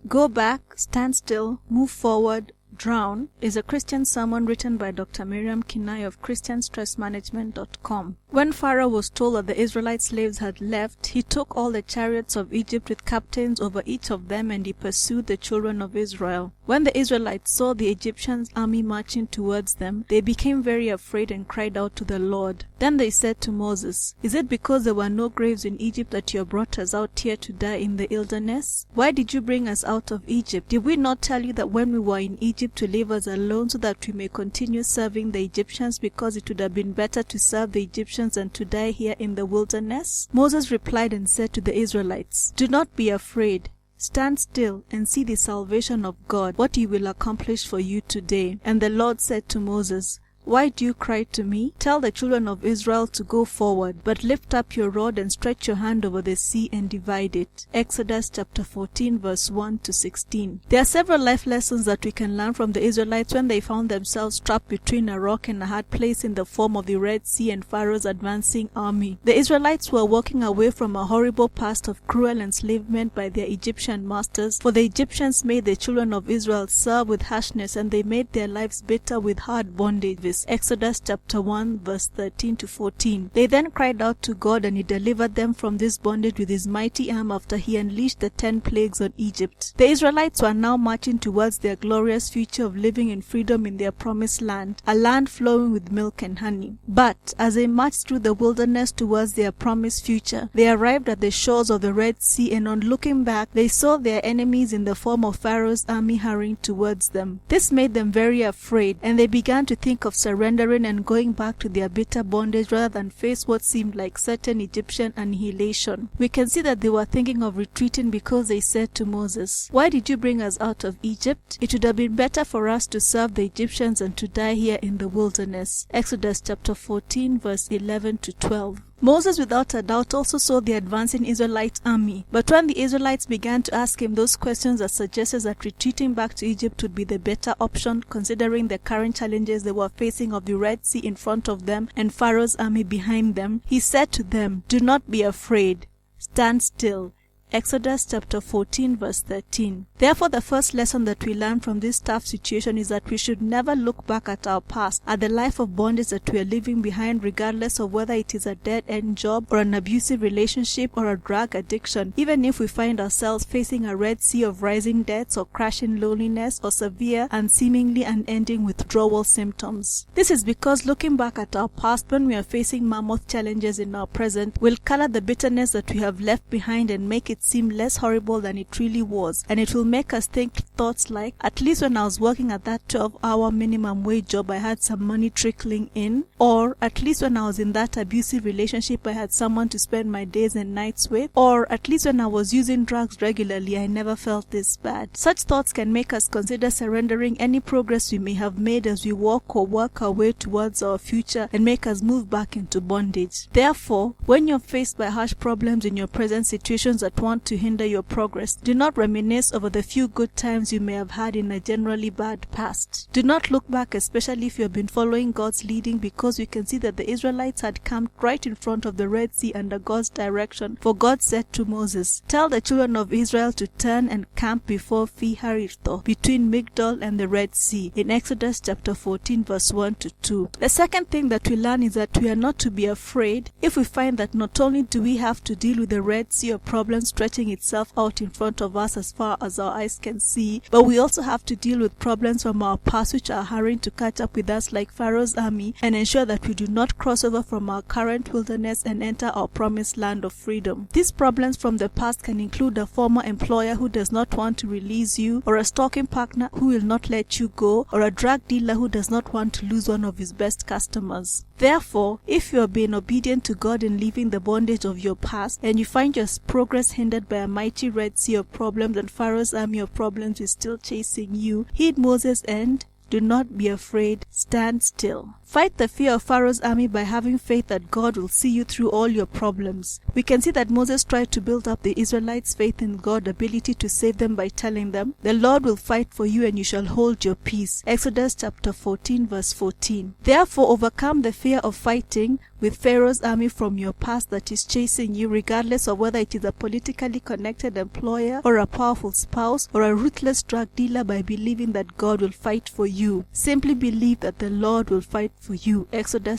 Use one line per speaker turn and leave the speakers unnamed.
Go back, stand still, move forward, drown is a Christian sermon written by Dr. Miriam Kinai of ChristianStressManagement.com. When Pharaoh was told that the Israelite slaves had left, he took all the chariots of Egypt with captains over each of them, and he pursued the children of Israel. When the Israelites saw the Egyptian army marching towards them, they became very afraid and cried out to the Lord. Then they said to Moses, "Is it because there were no graves in Egypt that you have brought us out here to die in the wilderness? Why did you bring us out of Egypt? Did we not tell you that when we were in Egypt to leave us alone so that we may continue serving the Egyptians, because it would have been better to serve the Egyptians than to die here in the wilderness?" Moses replied and said to the Israelites, "Do not be afraid. Stand still and see the salvation of God, what he will accomplish for you today." And the Lord said to Moses, "Why do you cry to me? Tell the children of Israel to go forward, but lift up your rod and stretch your hand over the sea and divide it." Exodus chapter 14 verse 1 to 16. There are several life lessons that we can learn from the Israelites when they found themselves trapped between a rock and a hard place in the form of the Red Sea and Pharaoh's advancing army. The Israelites were walking away from a horrible past of cruel enslavement by their Egyptian masters, for the Egyptians made the children of Israel serve with harshness, and they made their lives bitter with hard bondage. Exodus chapter 1 verse 13 to 14. They then cried out to God, and he delivered them from this bondage with his mighty arm after he unleashed the 10 plagues on Egypt. The Israelites were now marching towards their glorious future of living in freedom in their promised land, a land flowing with milk and honey. But as they marched through the wilderness towards their promised future, they arrived at the shores of the Red Sea, and on looking back, they saw their enemies in the form of Pharaoh's army hurrying towards them. This made them very afraid, and they began to think of surrendering and going back to their bitter bondage rather than face what seemed like certain Egyptian annihilation. We can see that they were thinking of retreating because they said to Moses, "Why did you bring us out of Egypt? It would have been better for us to serve the Egyptians than to die here in the wilderness." Exodus chapter 14 verse 11 to 12. Moses without a doubt also saw the advancing Israelite army, but when the Israelites began to ask him those questions that suggested that retreating back to Egypt would be the better option, considering the current challenges they were facing of the Red Sea in front of them and Pharaoh's army behind them, he said to them, "Do not be afraid. Stand still." Exodus chapter 14 verse 13. Therefore, the first lesson that we learn from this tough situation is that we should never look back at our past, at the life of bondage that we are leaving behind, regardless of whether it is a dead-end job or an abusive relationship or a drug addiction, even if we find ourselves facing a red sea of rising debts or crushing loneliness or severe and seemingly unending withdrawal symptoms. This is because looking back at our past when we are facing mammoth challenges in our present will color the bitterness that we have left behind and make it seem less horrible than it really was, and it will make us think thoughts like, "At least when I was working at that 12-hour minimum wage job, I had some money trickling in," or "At least when I was in that abusive relationship, I had someone to spend my days and nights with," or "At least when I was using drugs regularly, I never felt this bad." Such thoughts can make us consider surrendering any progress we may have made as we walk or work our way towards our future, and make us move back into bondage. Therefore, when you're faced by harsh problems in your present situations that want to hinder your progress, do not reminisce over the few good times you may have had in a generally bad past. Do not look back, especially if you have been following God's leading, because we can see that the Israelites had camped right in front of the Red Sea under God's direction. For God said to Moses, "Tell the children of Israel to turn and camp before Pi-hahiroth, between Migdol and the Red Sea," in Exodus chapter 14 verse 1 to 2. The second thing that we learn is that we are not to be afraid if we find that not only do we have to deal with the Red Sea of problems stretching itself out in front of us as far as our eyes can see, but we also have to deal with problems from our past which are hurrying to catch up with us like Pharaoh's army, and ensure that we do not cross over from our current wilderness and enter our promised land of freedom. These problems from the past can include a former employer who does not want to release you, or a stalking partner who will not let you go, or a drug dealer who does not want to lose one of his best customers. Therefore, if you are being obedient to God in leaving the bondage of your past, and you find your progress hindered by a mighty Red Sea of problems and Pharaoh's army of problems is still chasing you, heed Moses and do not be afraid, stand still. Fight the fear of Pharaoh's army by having faith that God will see you through all your problems. We can see that Moses tried to build up the Israelites' faith in God's ability to save them by telling them, "The Lord will fight for you and you shall hold your peace." Exodus chapter 14 verse 14. Therefore, overcome the fear of fighting with Pharaoh's army from your past that is chasing you, regardless of whether it is a politically connected employer or a powerful spouse or a ruthless drug dealer, by believing that God will fight for you. Simply believe that the Lord will fight for you. Exodus